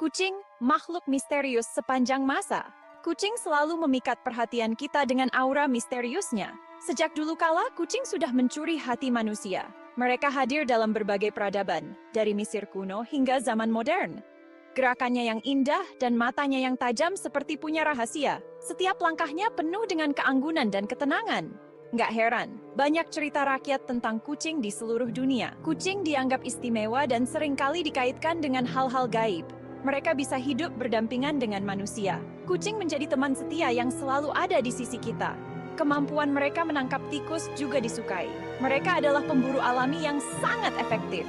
Kucing, makhluk misterius sepanjang masa. Kucing selalu memikat perhatian kita dengan aura misteriusnya. Sejak dulu kala, kucing sudah mencuri hati manusia. Mereka hadir dalam berbagai peradaban, dari Mesir kuno hingga zaman modern. Gerakannya yang indah dan matanya yang tajam seperti punya rahasia. Setiap langkahnya penuh dengan keanggunan dan ketenangan. Nggak heran, banyak cerita rakyat tentang kucing di seluruh dunia. Kucing dianggap istimewa dan seringkali dikaitkan dengan hal-hal gaib. Mereka bisa hidup berdampingan dengan manusia. Kucing menjadi teman setia yang selalu ada di sisi kita. Kemampuan mereka menangkap tikus juga disukai. Mereka adalah pemburu alami yang sangat efektif.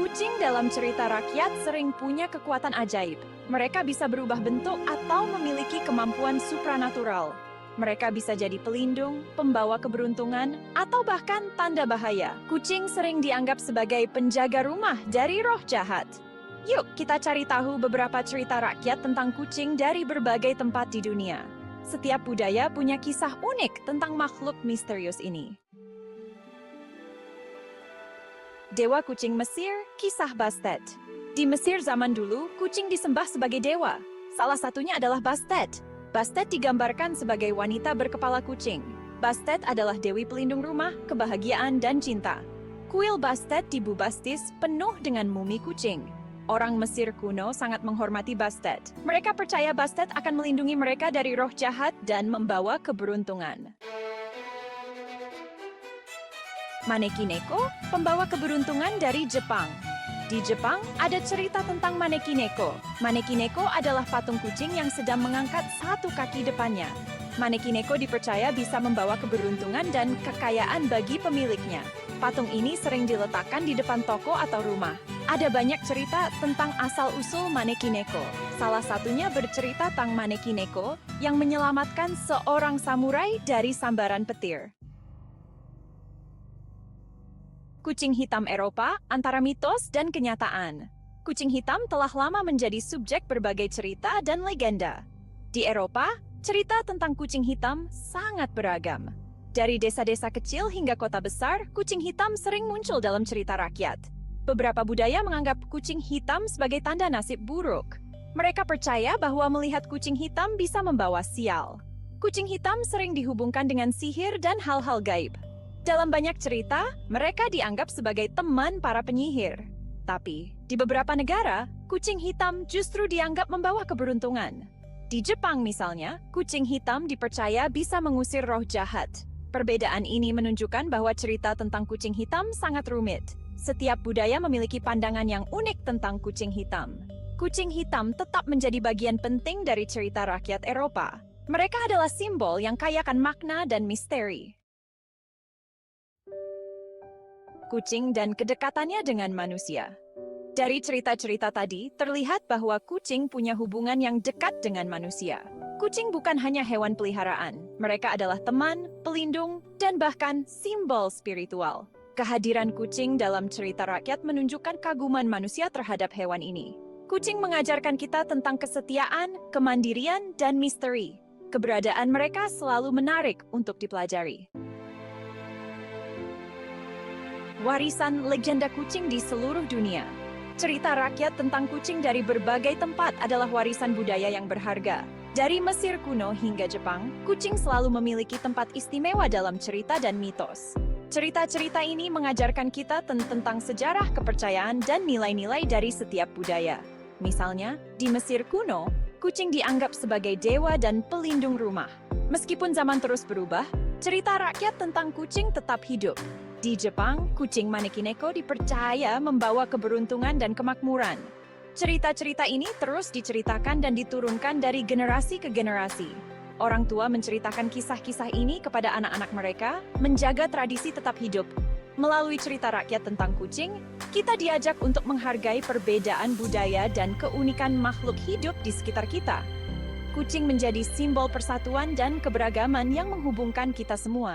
Kucing dalam cerita rakyat sering punya kekuatan ajaib. Mereka bisa berubah bentuk atau memiliki kemampuan supranatural. Mereka bisa jadi pelindung, pembawa keberuntungan, atau bahkan tanda bahaya. Kucing sering dianggap sebagai penjaga rumah dari roh jahat. Yuk, kita cari tahu beberapa cerita rakyat tentang kucing dari berbagai tempat di dunia. Setiap budaya punya kisah unik tentang makhluk misterius ini. Dewa kucing Mesir, kisah Bastet. Di Mesir zaman dulu, kucing disembah sebagai dewa. Salah satunya adalah Bastet. Bastet digambarkan sebagai wanita berkepala kucing. Bastet adalah dewi pelindung rumah, kebahagiaan, dan cinta. Kuil Bastet di Bubastis penuh dengan mumi kucing. Orang Mesir kuno sangat menghormati Bastet. Mereka percaya Bastet akan melindungi mereka dari roh jahat dan membawa keberuntungan. Maneki Neko, pembawa keberuntungan dari Jepang. Di Jepang, ada cerita tentang Maneki Neko. Maneki Neko adalah patung kucing yang sedang mengangkat satu kaki depannya. Maneki Neko dipercaya bisa membawa keberuntungan dan kekayaan bagi pemiliknya. Patung ini sering diletakkan di depan toko atau rumah. Ada banyak cerita tentang asal-usul Maneki Neko. Salah satunya bercerita tentang Maneki Neko yang menyelamatkan seorang samurai dari sambaran petir. Kucing hitam Eropa, antara mitos dan kenyataan. Kucing hitam telah lama menjadi subjek berbagai cerita dan legenda. Di Eropa, cerita tentang kucing hitam sangat beragam. Dari desa-desa kecil hingga kota besar, kucing hitam sering muncul dalam cerita rakyat. Beberapa budaya menganggap kucing hitam sebagai tanda nasib buruk. Mereka percaya bahwa melihat kucing hitam bisa membawa sial. Kucing hitam sering dihubungkan dengan sihir dan hal-hal gaib. Dalam banyak cerita, mereka dianggap sebagai teman para penyihir. Tapi, di beberapa negara, kucing hitam justru dianggap membawa keberuntungan. Di Jepang misalnya, kucing hitam dipercaya bisa mengusir roh jahat. Perbedaan ini menunjukkan bahwa cerita tentang kucing hitam sangat rumit. Setiap budaya memiliki pandangan yang unik tentang kucing hitam. Kucing hitam tetap menjadi bagian penting dari cerita rakyat Eropa. Mereka adalah simbol yang kaya akan makna dan misteri. Kucing dan kedekatannya dengan manusia. Dari cerita-cerita tadi, terlihat bahwa kucing punya hubungan yang dekat dengan manusia. Kucing bukan hanya hewan peliharaan, mereka adalah teman, pelindung, dan bahkan simbol spiritual. Kehadiran kucing dalam cerita rakyat menunjukkan kaguman manusia terhadap hewan ini. Kucing mengajarkan kita tentang kesetiaan, kemandirian, dan misteri. Keberadaan mereka selalu menarik untuk dipelajari. Warisan legenda kucing di seluruh dunia. Cerita rakyat tentang kucing dari berbagai tempat adalah warisan budaya yang berharga. Dari Mesir kuno hingga Jepang, kucing selalu memiliki tempat istimewa dalam cerita dan mitos. Cerita-cerita ini mengajarkan kita tentang sejarah, kepercayaan, dan nilai-nilai dari setiap budaya. Misalnya, di Mesir kuno, kucing dianggap sebagai dewa dan pelindung rumah. Meskipun zaman terus berubah, cerita rakyat tentang kucing tetap hidup. Di Jepang, kucing Maneki Neko dipercaya membawa keberuntungan dan kemakmuran. Cerita-cerita ini terus diceritakan dan diturunkan dari generasi ke generasi. Orang tua menceritakan kisah-kisah ini kepada anak-anak mereka, menjaga tradisi tetap hidup. Melalui cerita rakyat tentang kucing, kita diajak untuk menghargai perbedaan budaya dan keunikan makhluk hidup di sekitar kita. Kucing menjadi simbol persatuan dan keberagaman yang menghubungkan kita semua.